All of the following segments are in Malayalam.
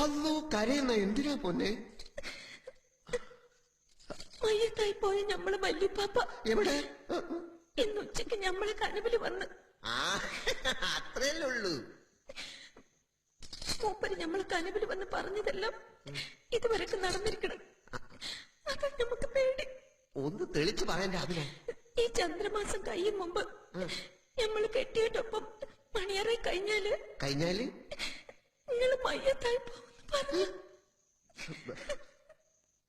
അല്ലോ കരയുന്ന എന്തിനാ പൊന്നെ? മയ്യത്തായി പോയ ഞമ്മള് വല്യുപ്പാപ്പ എവിടെ? ഇന്ന് ഉച്ചക്ക് ഞമ്മളെ കനവില് വന്ന്. അത്രയല്ലേ ഉള്ളൂ. മൂപ്പര് ഞമ്മളെ കനവില് വന്ന് പറഞ്ഞതെല്ലാം ഇതുവരെയൊക്കെ നടന്നിരിക്കണം. അതാ നമുക്ക് പേടി. ഒന്ന് തെളിച്ചു പറയാൻ രാവിലെ. ഈ ചന്ദ്രമാസം കഴിയും മുമ്പ് ഞമ്മള് കെട്ടിയിട്ടൊപ്പം മണിയറായി കഴിഞ്ഞാല് നിങ്ങള് മയ്യത്തായി പോകുന്നു പറഞ്ഞു.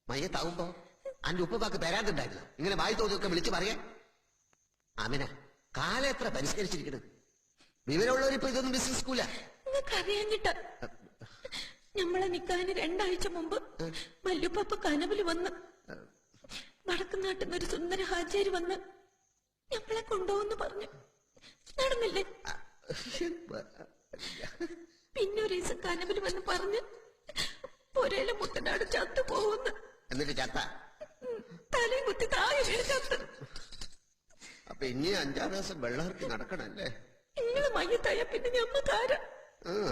മയ്യത്താവുമ്പോ അന്റെ ഉപ്പപ്പാക്ക് തരാതുണ്ടായിരുന്നു ഇങ്ങനെ വായി തോന്നിയൊക്കെ വിളിച്ചു പറയാൻ? ആമിന, കാലം എത്ര പരിഷ്കരിച്ചിരിക്കണ്. വിവരമുള്ളവരിപ്പോ ഇതൊന്നും വിശ്വസിക്കൂല. നിങ്ങൾക്ക് അറിയാഞ്ഞിട്ട ഞമ്മളെ നിക്കാന് 2 ആഴ്ച മുമ്പ് വല്യുപ്പാപ്പ കനവില് വന്ന് വടക്കുനാട്ടിന്നൊരു സുന്ദര ഹാജിയാര് വന്ന് ഞമ്മളെ കൊണ്ടുപോകുന്നു പറഞ്ഞു. നടന്നില്ലേ? പിന്നെ ഒരു ദിവസം കനവില് വന്ന് പറഞ്ഞ് ഒരേല മുട്ടനാട് ചത്തു പോകുന്നു. എന്നിട്ട് ചത്ത? തലയും കുത്തി താഴെ വീണ് ചത്ത്. അപ്പൊ ഇനി 5-6 ദിവസം വെള്ളമിറക്കി നടക്കണല്ലേ? നിങ്ങള് മയ്യത്തായ പിന്നെ ഞമ്മക്കാരാ?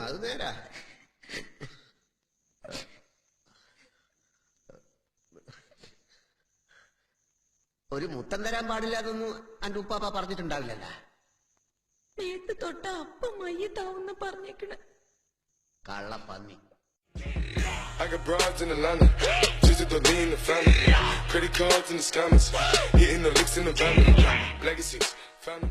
അത് നേരാ. ഒരു മുത്തം തരാൻ പാടില്ല അതൊന്നും അന്റെ ഉപ്പാപ്പ പറഞ്ഞിട്ടുണ്ടാവില്ലല്ല. നേരത്തെ തൊട്ട അപ്പം മയ്യത്താവുന്ന പറഞ്ഞേക്കണ കള്ളപ്പന്നി. I got broads in Atlanta, just to lean the family, credit cards in the scammers, hitting the licks in the van, legacies, family.